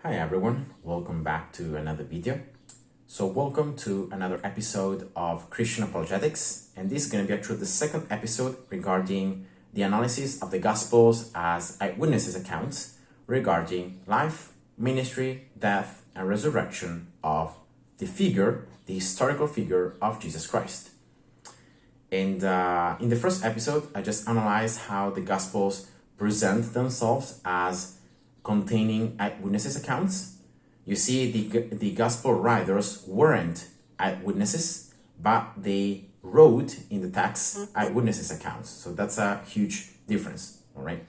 Hi everyone, welcome back to another video. So welcome to another episode of Christian Apologetics, and this is going to be actually the second episode regarding the analysis of the Gospels as eyewitnesses accounts regarding life, ministry, death, and resurrection of the historical figure of Jesus Christ. And in the first episode, I just analyzed how the Gospels present themselves as containing eyewitnesses accounts. You see, the Gospel writers weren't eyewitnesses, but they wrote in the text eyewitnesses accounts. So that's a huge difference, all right?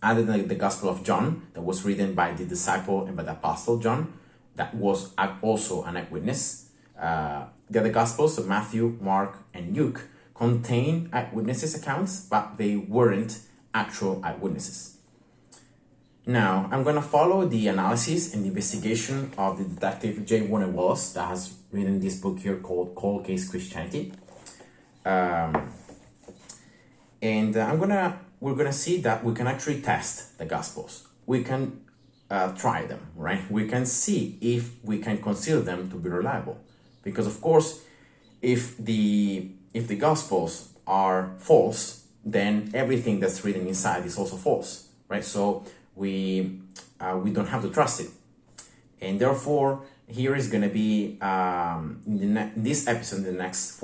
Other than the Gospel of John, that was written by the disciple and by the apostle John, that was also an eyewitness. The other Gospels of Matthew, Mark, and Luke contain eyewitnesses accounts, but they weren't actual eyewitnesses. Now, I'm going to follow the analysis and the investigation of the detective J.Warner that has written this book here called Cold Case Christianity. We're gonna see that we can actually test the Gospels. We can try them, right? We can see if we can consider them to be reliable. Because of course, if the Gospels are false, then everything that's written inside is also false, right? So we don't have to trust it. And therefore, here is going to be, in this episode, the next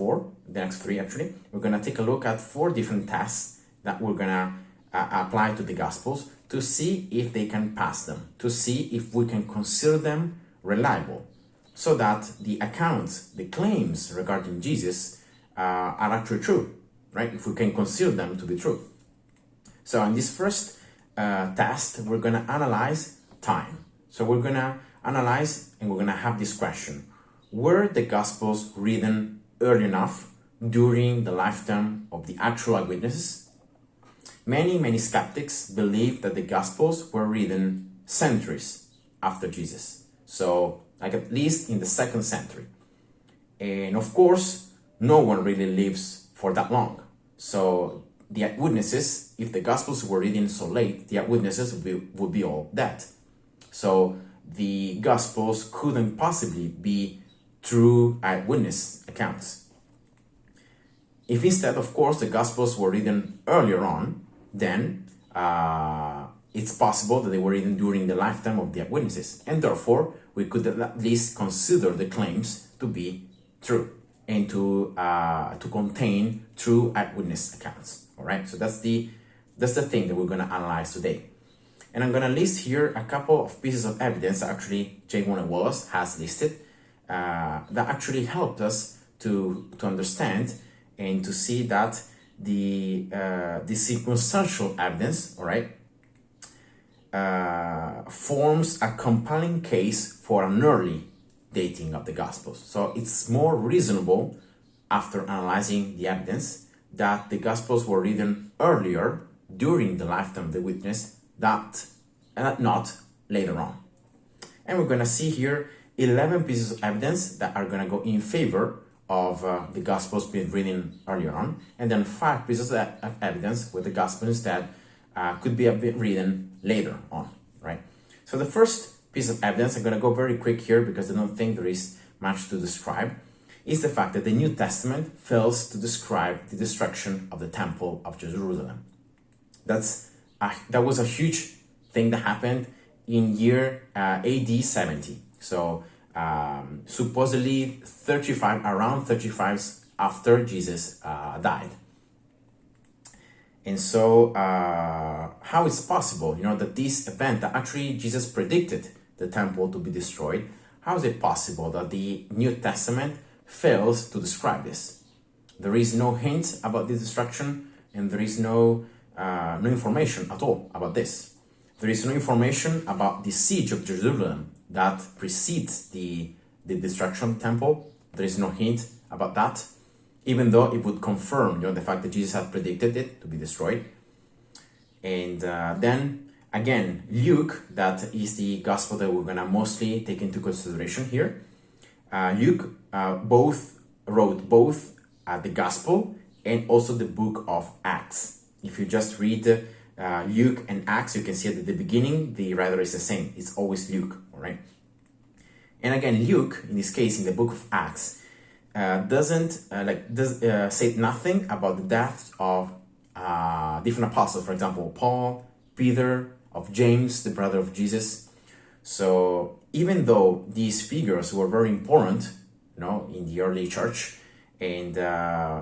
three actually, we're going to take a look at 4 different tests that we're going to apply to the Gospels to see if they can pass them, to see if we can consider them reliable, so that the accounts, the claims regarding Jesus are actually true, right? If we can consider them to be true. So in this first test, we're going to analyze time. So we're going to analyze and we're going to have this question: were the Gospels written early enough during the lifetime of the actual eyewitnesses? Many skeptics believe that the Gospels were written centuries after Jesus, so like at least in the 2nd century. And of course, no one really lives for that long. So the eyewitnesses, if the Gospels were written so late, the eyewitnesses would be all dead. So the Gospels couldn't possibly be true eyewitness accounts. If instead, of course, the Gospels were written earlier on, then it's possible that they were written during the lifetime of the eyewitnesses, and therefore we could at least consider the claims to be true and to contain true eyewitness accounts. All right, so that's the thing that we're going to analyze today. And I'm going to list here a couple of pieces of evidence that actually J.Warner has listed that actually helped us to understand and to see that the circumstantial evidence, all right, forms a compelling case for an early dating of the Gospels. So it's more reasonable, after analyzing the evidence, that the Gospels were written earlier during the lifetime of the witness, that not later on. And we're going to see here 11 pieces of evidence that are going to go in favor of the Gospels being written earlier on, and then 5 pieces of evidence where the Gospel instead could be written later on, right? So the first piece of evidence, I'm going to go very quick here because I don't think there is much to describe, is the fact that the New Testament fails to describe the destruction of the Temple of Jerusalem. That was a huge thing that happened in year AD 70. So supposedly around 35 after Jesus died. And so how it's possible, that this event that actually Jesus predicted the temple to be destroyed, how is it possible that the New Testament fails to describe this? There is no hint about the destruction, and there is no information at all about this. There is no information about the siege of Jerusalem that precedes the destruction of the temple. There is no hint about that, even though it would confirm, the fact that Jesus had predicted it to be destroyed. And then again, Luke, that is the gospel that we're gonna mostly take into consideration here. Luke wrote both the gospel and also the book of Acts. If you just read Luke and Acts, you can see that at the beginning, the writer is the same. It's always Luke, all right? And again, Luke, in this case, in the book of Acts, doesn't say nothing about the deaths of different apostles. For example, Paul, Peter, of James, the brother of Jesus. So even though these figures were very important, in the early church, and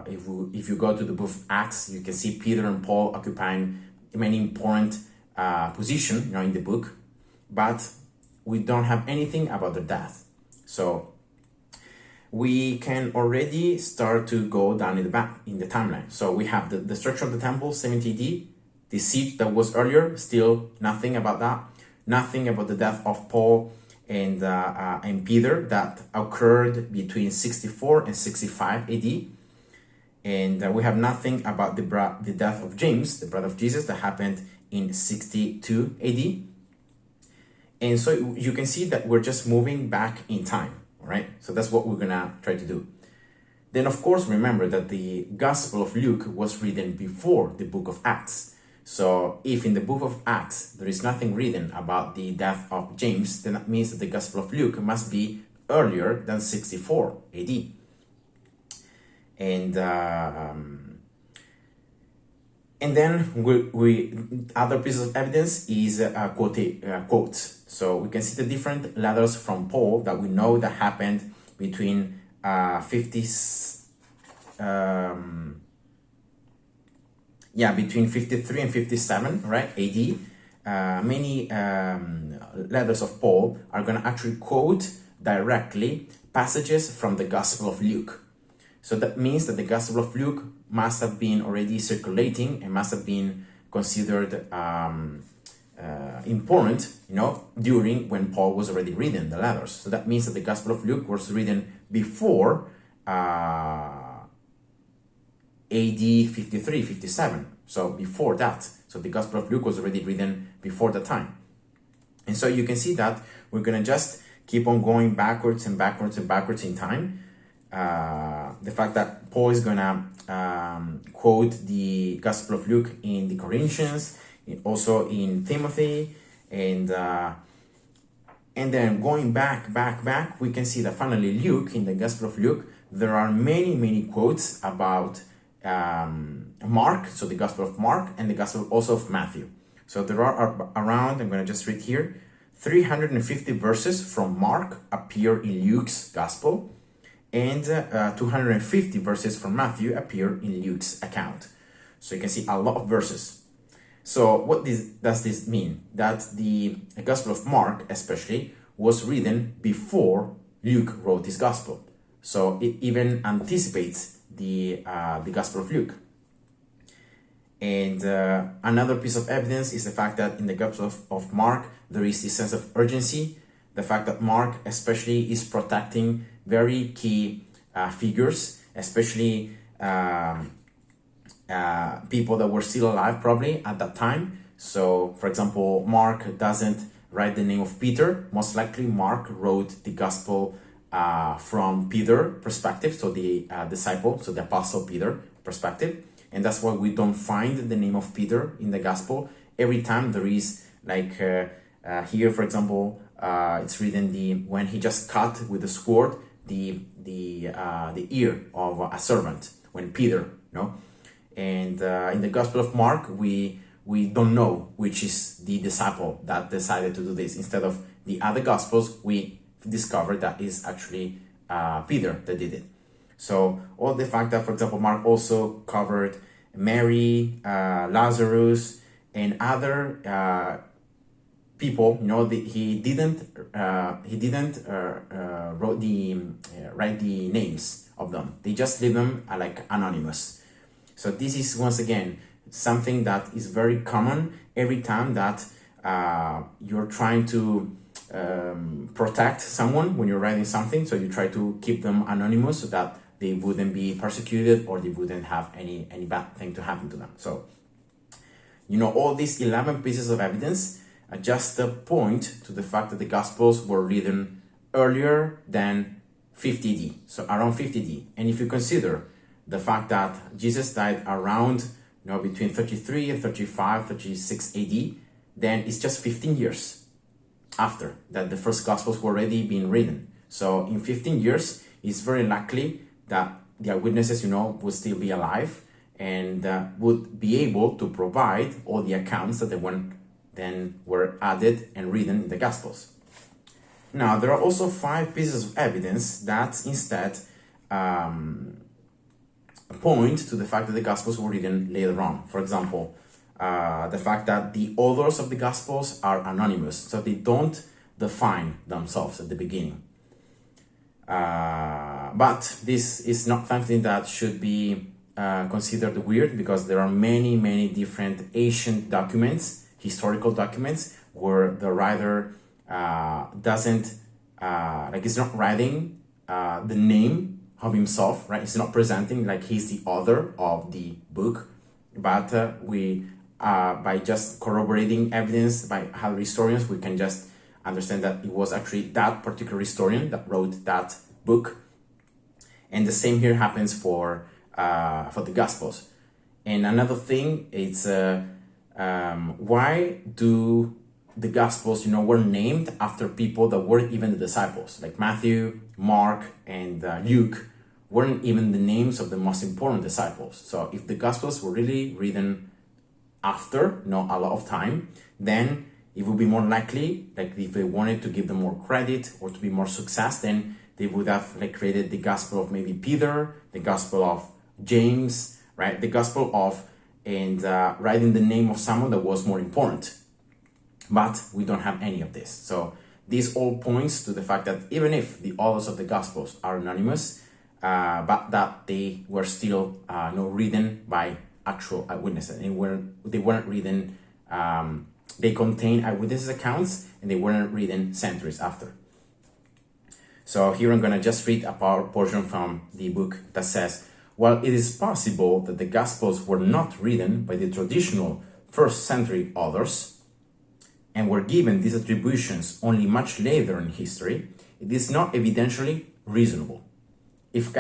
if you go to the book of Acts, you can see Peter and Paul occupying many important position, in the book, but we don't have anything about their death. So we can already start to go down in the timeline. So we have the destruction of the temple, 70 AD, the siege that was earlier, still nothing about that, nothing about the death of Paul and Peter that occurred between 64 and 65 AD. And we have nothing about the death of James, the brother of Jesus, that happened in 62 AD. And so you can see that we're just moving back in time, all right? So that's what we're gonna try to do. Then, of course, remember that the Gospel of Luke was written before the book of Acts. So if in the book of Acts there is nothing written about the death of James, then that means that the Gospel of Luke must be earlier than 64 AD. And then we other pieces of evidence is quotes. So we can see the different letters from Paul that we know that happened between 53 and 57, right, AD. Many letters of Paul are going to actually quote directly passages from the Gospel of Luke. So that means that the Gospel of Luke must have been already circulating and must have been considered important, during when Paul was already reading the letters. So that means that the Gospel of Luke was written before AD 53, 57. So before that. So the Gospel of Luke was already written before that time. And so you can see that we're going to just keep on going backwards and backwards and backwards in time. The fact that Paul is going to quote the Gospel of Luke in the Corinthians, also in Timothy, and then going back, we can see that finally Luke, in the Gospel of Luke, there are many quotes about Mark, so the Gospel of Mark, and the Gospel also of Matthew. So there are around, I'm going to just read here, 350 verses from Mark appear in Luke's Gospel, and 250 verses from Matthew appear in Luke's account. So you can see a lot of verses. So what does this mean? That the Gospel of Mark, especially, was written before Luke wrote his Gospel. So it even anticipates the Gospel of Luke. And another piece of evidence is the fact that in the Gospel of Mark, there is this sense of urgency. The fact that Mark especially is protecting very key figures, especially people that were still alive probably at that time. So, for example, Mark doesn't write the name of Peter. Most likely Mark wrote the Gospel from Peter's perspective, so the disciple, so the Apostle Peter perspective. And that's why we don't find the name of Peter in the Gospel. Every time there is, like here, for example, it's written when he just cut with the sword the ear of a servant, when Peter, And in the Gospel of Mark, we don't know which is the disciple that decided to do this. Instead of the other Gospels, we discover that is actually Peter that did it. So all the fact that, for example, Mark also covered Mary, Lazarus, and other people, he didn't write the names of them. They just leave them like anonymous. So this is, once again, something that is very common every time that you're trying to protect someone when you're writing something. So you try to keep them anonymous so that they wouldn't be persecuted or they wouldn't have any bad thing to happen to them. So, all these 11 pieces of evidence just point to the fact that the Gospels were written earlier than 50 AD, so around 50 AD. And if you consider the fact that Jesus died around between 33 and 35, 36 AD, then it's just 15 years after that the first Gospels were already being written. So in 15 years, it's very likely that the eyewitnesses, would still be alive and would be able to provide all the accounts that then were added and written in the Gospels. Now, there are also 5 pieces of evidence that instead point to the fact that the Gospels were written later on. For example, the fact that the authors of the Gospels are anonymous, so they don't define themselves at the beginning. But this is not something that should be considered weird, because there are many, many different ancient documents, historical documents, where the writer doesn't, it's not writing the name of himself, right? It's not presenting like he's the author of the book, but by just corroborating evidence by other historians, we can just understand that it was actually that particular historian that wrote that book. And the same here happens for the Gospels. And another thing is why do the Gospels, were named after people that weren't even the disciples, like Matthew, Mark, and Luke weren't even the names of the most important disciples. So if the Gospels were really written after, a lot of time, then it would be more likely, like if they wanted to give them more credit or to be more success, then they would have created the Gospel of maybe Peter, the Gospel of James, right? The Gospel of, and writing the name of someone that was more important. But we don't have any of this. So this all points to the fact that even if the authors of the Gospels are anonymous, but that they were still written by actual eyewitnesses, and they weren't written. They contain eyewitnesses accounts, and they weren't written centuries after. So here I'm going to just read a portion from the book that says, while it is possible that the Gospels were not written by the traditional first century authors and were given these attributions only much later in history, it is not evidentially reasonable. If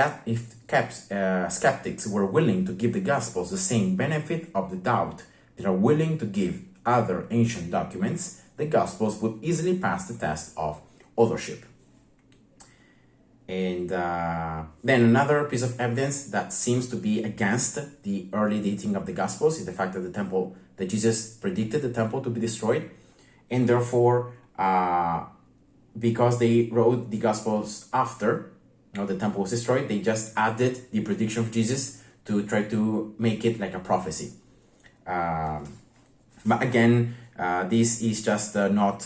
skeptics were willing to give the Gospels the same benefit of the doubt they are willing to give other ancient documents, the Gospels would easily pass the test of authorship. And then another piece of evidence that seems to be against the early dating of the Gospels is the fact that Jesus predicted the temple to be destroyed, and therefore, because they wrote the Gospels after the temple was destroyed, they just added the prediction of Jesus to try to make it like a prophecy. But again, this is just not.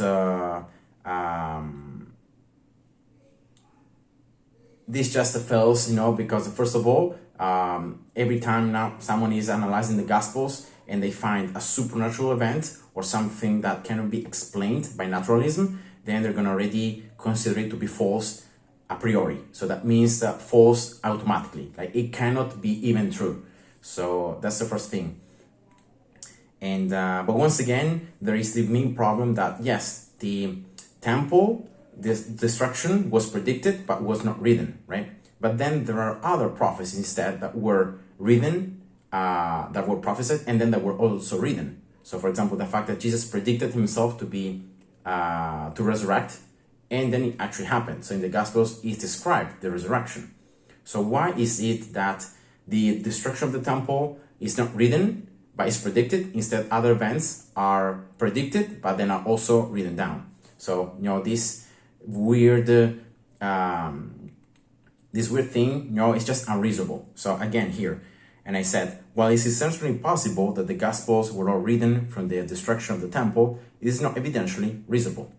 This just fails, because first of all, every time now someone is analyzing the Gospels and they find a supernatural event or something that cannot be explained by naturalism, then they're going to already consider it to be false a priori. So that means that false automatically, like it cannot be even true. So that's the first thing. And but once again, there is the main problem that yes, the temple, this destruction was predicted but was not written, right? But then there are other prophecies instead that were written, that were prophesied, and then that were also written. So for example, the fact that Jesus predicted himself to resurrect, and then it actually happened. So in the Gospels is described the resurrection. So why is it that the destruction of the temple is not written but is predicted? Instead, other events are predicted but then are also written down. So this weird thing, it's just unreasonable. So again here, and I said, while it's essentially possible that the Gospels were all written from the destruction of the temple, it is not evidentially reasonable.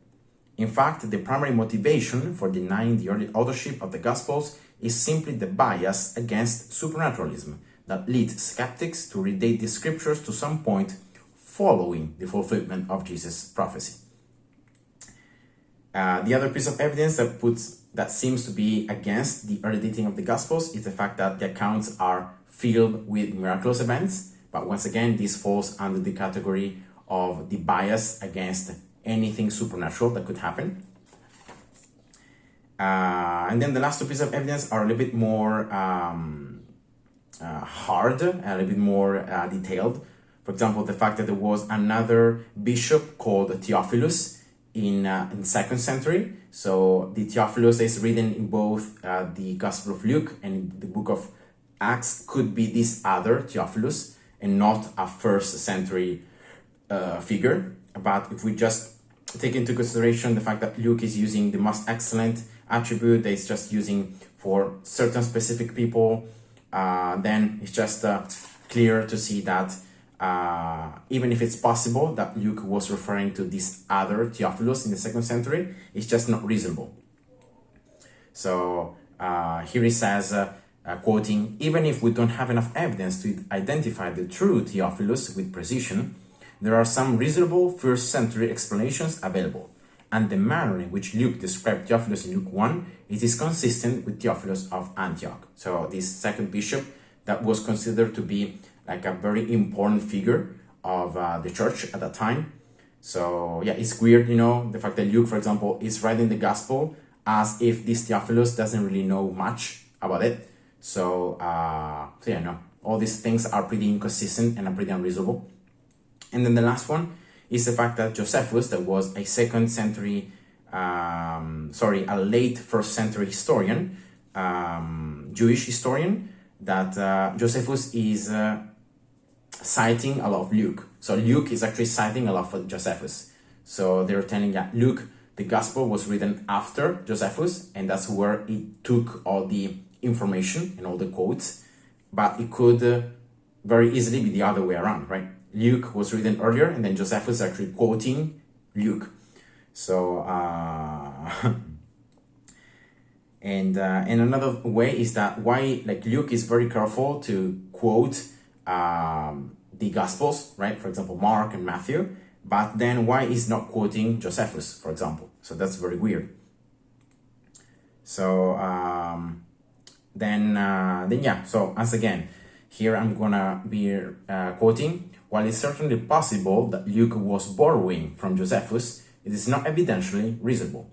In fact, the primary motivation for denying the early authorship of the Gospels is simply the bias against supernaturalism that leads skeptics to redate the scriptures to some point following the fulfillment of Jesus' prophecy. The other piece of evidence that seems to be against the early dating of the Gospels is the fact that the accounts are filled with miraculous events. But once again, this falls under the category of the bias against anything supernatural that could happen. And then the last two pieces of evidence are a little bit more hard, a little bit more detailed. For example, the fact that there was another bishop called Theophilus in 2nd century. So the Theophilus is written in both the Gospel of Luke and in the book of Acts could be this other Theophilus and not a 1st century figure. But if we just take into consideration the fact that Luke is using the most excellent attribute that he's just using for certain specific people, then it's just clear to see that even if it's possible that Luke was referring to this other Theophilus in the 2nd century, it's just not reasonable. So here he says, quoting, "Even if we don't have enough evidence to identify the true Theophilus with precision, there are some reasonable 1st century explanations available, and the manner in which Luke described Theophilus in Luke 1 it is consistent with Theophilus of Antioch." So this second bishop that was considered to be like a very important figure of the church at that time. So yeah, it's weird, the fact that Luke, for example, is writing the gospel as if this Theophilus doesn't really know much about it. So yeah, no, all these things are pretty inconsistent and are pretty unreasonable. And then the last one is the fact that Josephus, that was a 2nd century, a late 1st century historian, Jewish historian, that Josephus is citing a lot of Luke. So Luke is actually citing a lot of Josephus. So they're telling that Luke, the gospel was written after Josephus, and that's where it took all the information and all the quotes, but it could very easily be the other way around, right? Luke was written earlier, and then Josephus is actually quoting Luke. So, and another way is that why, like, Luke is very careful to quote the Gospels, right? For example, Mark and Matthew, but then why is not quoting Josephus, for example? So that's very weird. So then yeah. So once again, here I'm gonna be quoting. While it's certainly possible that Luke was borrowing from Josephus, it is not evidentially reasonable.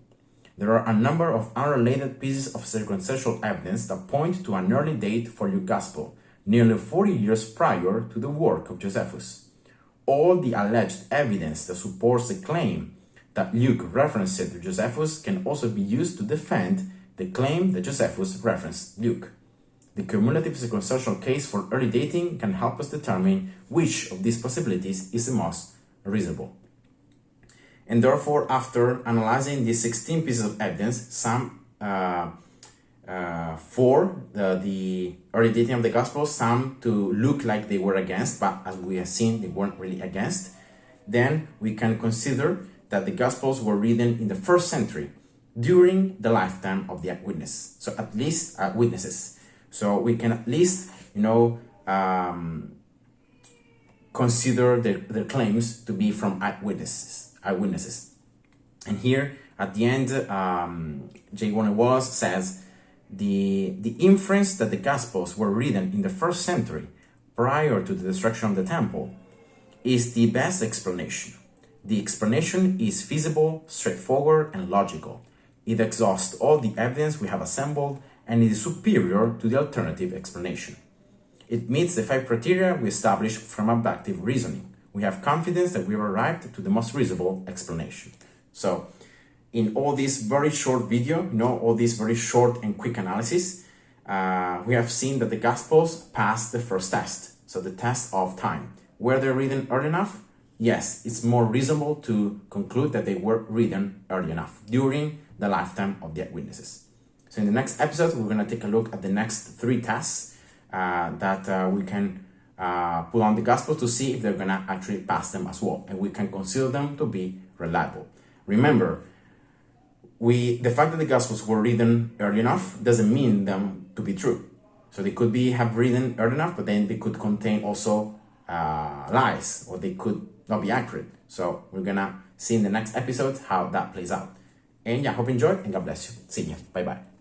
There are a number of unrelated pieces of circumstantial evidence that point to an early date for Luke's Gospel, nearly 40 years prior to the work of Josephus. All the alleged evidence that supports the claim that Luke referenced to Josephus can also be used to defend the claim that Josephus referenced Luke. The cumulative circumstantial case for early dating can help us determine which of these possibilities is the most reasonable. And therefore, after analyzing these 16 pieces of evidence, some for the early dating of the Gospel, some to look like they were against, but as we have seen, they weren't really against, then we can consider that the Gospels were written in the 1st century during the lifetime of the eyewitness. So at least witnesses. So we can at least, consider their claims to be from eyewitnesses. And here at the end, J.Warner says the inference that the Gospels were written in the 1st century prior to the destruction of the temple is the best explanation. The explanation is feasible, straightforward, and logical. It exhausts all the evidence we have assembled, and it is superior to the alternative explanation. It meets the 5 criteria we established from abductive reasoning. We have confidence that we have arrived to the most reasonable explanation. So, in all this very short video, all this very short and quick analysis, we have seen that the Gospels passed the first test, so the test of time. Were they written early enough? Yes, it's more reasonable to conclude that they were written early enough, during the lifetime of the eyewitnesses. So in the next episode, we're going to take a look at the next 3 tests that we can put on the Gospel to see if they're going to actually pass them as well, and we can consider them to be reliable. Remember, the fact that the Gospels were written early enough doesn't mean them to be true. So they could have written early enough, but then they could contain also lies, or they could not be accurate. So we're going to see in the next episode how that plays out. And yeah, hope you enjoyed, and God bless you. See you. Bye-bye.